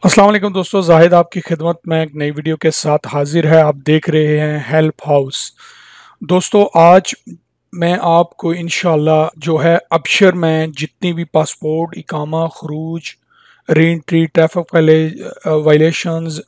अस्सलाम वालेकुम दोस्तों, जाहिद आपकी खिदमत में एक नई वीडियो के साथ हाजिर है। आप देख रहे हैं हेल्प हाउस। दोस्तों आज मैं आपको इंशाल्लाह जो है अबशर में जितनी भी पासपोर्ट, इकामा, खरूज, रीएंट्री, ट्रैफिक वायलेशंस,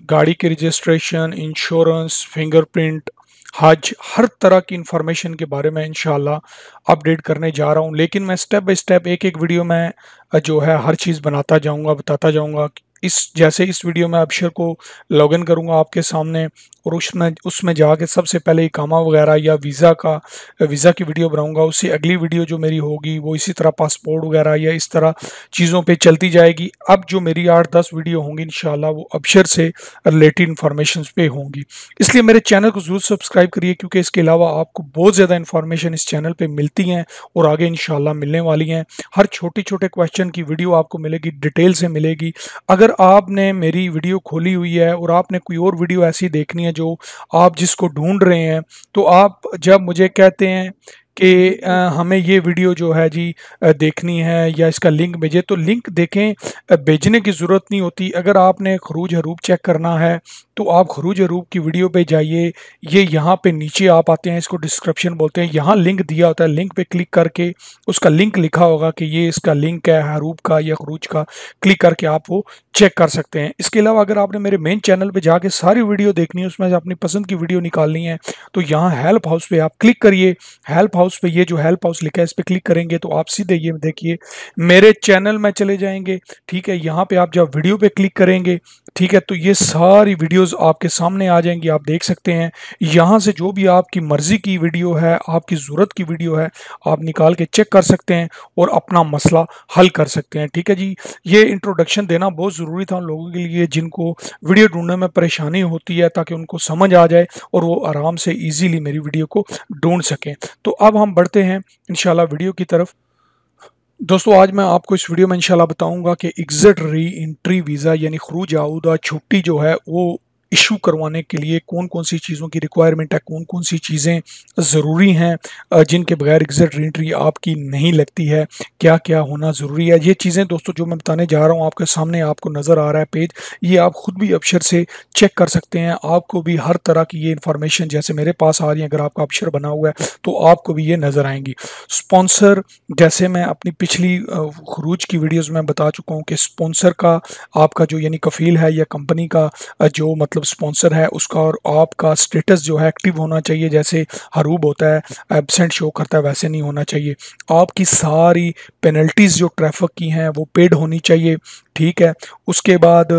गाड़ी की रजिस्ट्रेशन, इंश्योरेंस, फिंगरप्रिंट, हज, हर तरह की इंफॉर्मेशन के बारे में इंशाल्लाह अपडेट करने जा रहा हूं। लेकिन मैं स्टेप बाय स्टेप एक एक वीडियो में जो है हर चीज़ बनाता जाऊंगा, बताता जाऊंगा। इस वीडियो में अबशर को लॉगिन करूंगा आपके सामने, और उसमें उसमें जाके सबसे पहले इकामा वगैरह या वीज़ा की वीडियो बनाऊंगा। उससे अगली वीडियो जो मेरी होगी वो इसी तरह पासपोर्ट वगैरह या इस तरह चीज़ों पे चलती जाएगी। अब जो मेरी 8-10 वीडियो होंगी इंशाल्लाह वो अबशर से रिलेटेड इंफॉर्मेशन पे होंगी। इसलिए मेरे चैनल को ज़रूर सब्सक्राइब करिए, क्योंकि इसके अलावा आपको बहुत ज़्यादा इंफॉर्मेशन इस चैनल पे मिलती हैं और आगे इंशाल्लाह मिलने वाली हैं। हर छोटे छोटे क्वेश्चन की वीडियो आपको मिलेगी, डिटेल से मिलेगी। अगर आपने मेरी वीडियो खोली हुई है और आपने कोई और वीडियो ऐसी देखनी है जो आप जिसको ढूंढ रहे हैं, तो आप जब मुझे कहते हैं कि हमें ये वीडियो जो है जी देखनी है या इसका लिंक भेजें, तो लिंक देखें, भेजने की ज़रूरत नहीं होती। अगर आपने खरूज हरूब चेक करना है तो आप खरूज हरूब की वीडियो पे जाइए। ये यहाँ पे नीचे आप आते हैं, इसको डिस्क्रिप्शन बोलते हैं, यहाँ लिंक दिया होता है। लिंक पे क्लिक करके उसका लिंक लिखा होगा कि ये इसका लिंक है हरूब का या खरूज का, क्लिक करके आप वो चेक कर सकते हैं। इसके अलावा अगर आपने मेरे मेन चैनल पे जाके सारी वीडियो देखनी है, उसमें से अपनी पसंद की वीडियो निकालनी है, तो यहाँ हेल्प हाउस पे आप क्लिक करिए। हेल्प हाउस पे ये जो हेल्प हाउस लिखा है इस पर क्लिक करेंगे तो आप सीधे ये देखिए मेरे चैनल में चले जाएंगे। ठीक है, यहाँ पे आप जब वीडियो पे क्लिक करेंगे, ठीक है, तो ये सारी वीडियोस आपके सामने आ जाएंगी, आप देख सकते हैं। यहाँ से जो भी आपकी मर्जी की वीडियो है, आपकी ज़रूरत की वीडियो है, आप निकाल के चेक कर सकते हैं और अपना मसला हल कर सकते हैं। ठीक है जी, ये इंट्रोडक्शन देना बहुत ज़रूरी था उन लोगों के लिए जिनको वीडियो ढूंढने में परेशानी होती है, ताकि उनको समझ आ जाए और वो आराम से ईजीली मेरी वीडियो को ढूंढ सकें। तो अब हम बढ़ते हैं इंशाल्लाह वीडियो की तरफ। दोस्तों आज मैं आपको इस वीडियो में इंशाल्लाह बताऊंगा कि एग्जिट री एंट्री वीज़ा यानी खरूज आऊदा छुट्टी जो है वो इशू करवाने के लिए कौन कौन सी चीज़ों की रिक्वायरमेंट है, कौन कौन सी चीज़ें ज़रूरी हैं, जिनके बगैर एग्जिट री एंट्री आपकी नहीं लगती है, क्या क्या होना ज़रूरी है। ये चीज़ें दोस्तों जो मैं बताने जा रहा हूँ आपके सामने आपको नज़र आ रहा है पेज, ये आप खुद भी अबशर से चेक कर सकते हैं। आपको भी हर तरह की ये इन्फॉर्मेशन जैसे मेरे पास आ रही है, अगर आपका अबशर बना हुआ है तो आपको भी ये नज़र आएंगी। स्पॉन्सर, जैसे मैं अपनी पिछली खरूज की वीडियोस में बता चुका हूँ कि स्पॉन्सर का आपका जो यानी कफ़ील है या कंपनी का जो मतलब स्पॉन्सर है उसका और आपका स्टेटस जो है एक्टिव होना चाहिए। जैसे हरूब होता है एब्सेंट शो करता है, वैसे नहीं होना चाहिए। आपकी सारी पेनल्टीज़ जो ट्रैफिक की हैं वो पेड होनी चाहिए। ठीक है, उसके बाद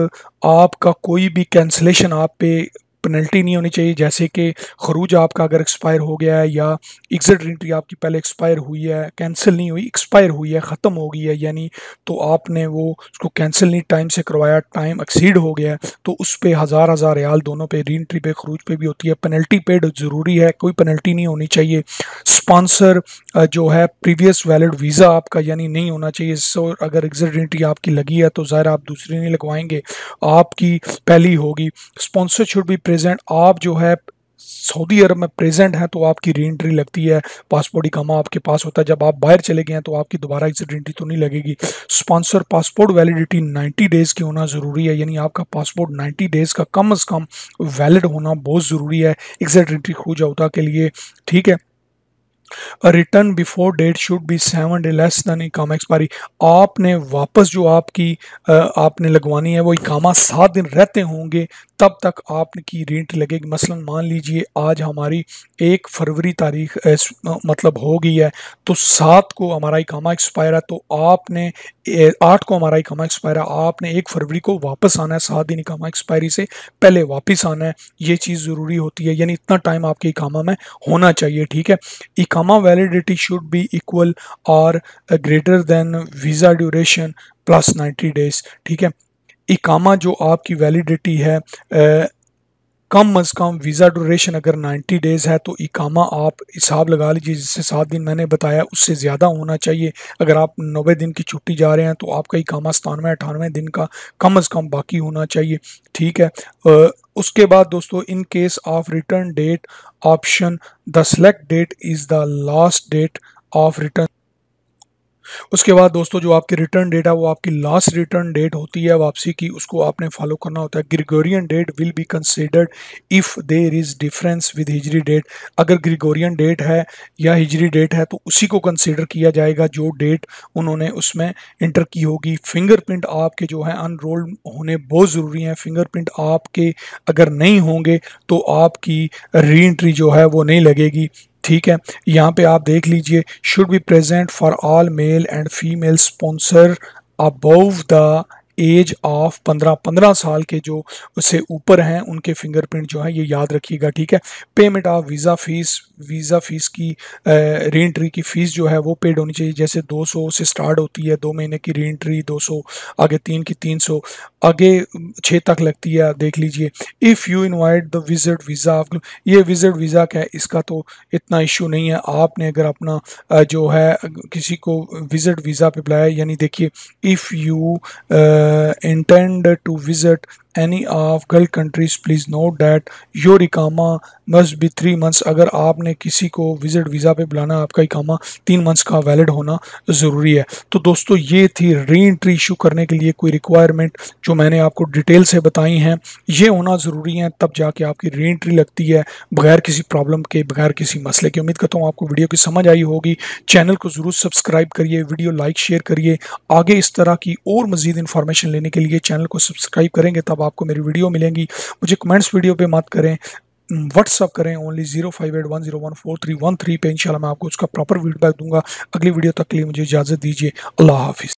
आपका कोई भी कैंसलेशन आप पे पेनल्टी नहीं होनी चाहिए। जैसे कि खरूज आपका अगर एक्सपायर हो गया है या एग्जिट एंट्री आपकी पहले एक्सपायर हुई है, कैंसिल नहीं हुई, एक्सपायर हुई है, ख़त्म हो गई है यानी, तो आपने वो उसको कैंसिल नहीं टाइम से करवाया, टाइम एक्सीड हो गया है, तो उस पर हज़ार हज़ार रियाल दोनों पे, री एंट्री पे खरूज पे भी होती है, पेनल्टी पेड ज़रूरी है, कोई पेनल्टी नहीं होनी चाहिए। स्पॉन्सर जो है प्रीवियस वैलिड वीज़ा आपका यानी नहीं होना चाहिए। सो अगर एग्जिट एंट्री आपकी लगी है तो ज़ाहिर आप दूसरी नहीं लगवाएंगे, आपकी पहली होगी। स्पॉन्सर शुड बी प्रेजेंट, आप जो है सऊदी अरब में प्रेजेंट हैं तो आपकी री एंट्री लगती है। पासपोर्ट इकामा आपके पास होता है, जब आप बाहर चले गए हैं तो आपकी दोबारा एग्जिट एंट्री तो नहीं लगेगी। स्पॉन्सर पासपोर्ट वैलिडिटी 90 डेज़ की होना ज़रूरी है, यानी आपका पासपोर्ट 90 डेज़ का कम अज़ कम वैलिड होना बहुत ज़रूरी है एग्जिट एंट्री हो जाता के लिए। ठीक है, return before date should be 7 day less than इकामा एक्सपायरी, आपने वापस जो आपकी आपने लगवानी है वो इकामा 7 दिन रहते होंगे तब तक आपकी रेंट लगेगी। मसलन मान लीजिए आज हमारी 1 फरवरी तारीख मतलब हो गई है, तो 7 को हमारा इकामा एक्सपायर है, तो आपने 8 को हमारा इकामा एक्सपायर है, आपने 1 फरवरी को वापस आना है, 7 दिन इकामा एक्सपायरी से पहले वापस आना है। ये चीज़ ज़रूरी होती है, यानी इतना टाइम आपके इकामा में होना चाहिए। ठीक है, इकामा वैलिडिटी शुड बी इक्वल और greater than visa duration plus 90 days. ठीक है, इकामा जो आपकी वैलिडिटी है कम अज़ कम वीज़ा ड्यूरेशन अगर 90 डेज़ है तो इकामा आप हिसाब लगा लीजिए, जिससे 7 दिन मैंने बताया उससे ज़्यादा होना चाहिए। अगर आप 90 दिन की छुट्टी जा रहे हैं तो आपका इकामा 97-98 दिन का कम अज़ कम बाकी होना चाहिए। ठीक है, उसके बाद दोस्तों in case of return date option the select date is the last date of return. उसके बाद दोस्तों जो आपकी रिटर्न डेट है वो आपकी लास्ट रिटर्न डेट होती है वापसी की, उसको आपने फॉलो करना होता है। Gregorian date will be considered if there is difference with Hijri date. अगर ग्रिगोरियन डेट है या हिजरी डेट है तो उसी को कंसिडर किया जाएगा जो डेट उन्होंने उसमें इंटर की होगी। फिंगरप्रिंट आपके जो है अनरोल होने बहुत ज़रूरी हैं। फिंगरप्रिंट आपके अगर नहीं होंगे तो आपकी री एंट्री जो है वो नहीं लगेगी। ठीक है, यहाँ पे आप देख लीजिए, should be present for all male and female sponsor above the age of 15 साल के जो उससे ऊपर हैं उनके फिंगरप्रिंट जो है ये याद रखिएगा। ठीक है, पेमेंट ऑफ वीज़ा फ़ीस की री एंट्री की फ़ीस जो है वो पेड होनी चाहिए। जैसे 200 से स्टार्ट होती है 2 महीने की री एंट्री, 200 आगे 3 की 300 आगे 6 तक लगती है। देख लीजिए, if you invite the visit visa, ये विजिट वीज़ा क्या है इसका तो इतना इशू नहीं है। आपने अगर अपना जो है किसी को विजिट वीज़ा पे बुलाया, यानी देखिए, if you intend to visit any of Gulf countries, please note that your इकामा must be 3 months। अगर आपने किसी को विजिट वीज़ा पे बुलाना, आपका इकामा 3 मंथ्स का वैलिड होना ज़रूरी है। तो दोस्तों ये थी री एंट्री इशू करने के लिए कोई रिक्वायरमेंट जो मैंने आपको डिटेल से बताई हैं, ये होना ज़रूरी है, तब जाके आपकी री एंट्री लगती है बगैर किसी प्रॉब्लम के, बगैर किसी मसले की। उम्मीद करता हूँ आपको वीडियो की समझ आई होगी। चैनल को ज़रूर सब्सक्राइब करिए, वीडियो लाइक शेयर करिए। आगे इस तरह की और मज़ीद इन्फॉर्मेशन लेने के लिए चैनल को सब्सक्राइब करेंगे तब आपको मेरी वीडियो मिलेंगी। मुझे कमेंट्स वीडियो पे मत करें, व्हाट्सअप करें ओनली 0581014313 पे। इंशाल्लाह मैं आपको उसका प्रॉपर फीडबैक दूंगा। अगली वीडियो तक के लिए मुझे इजाज़त दीजिए। अल्लाह हाफिज़।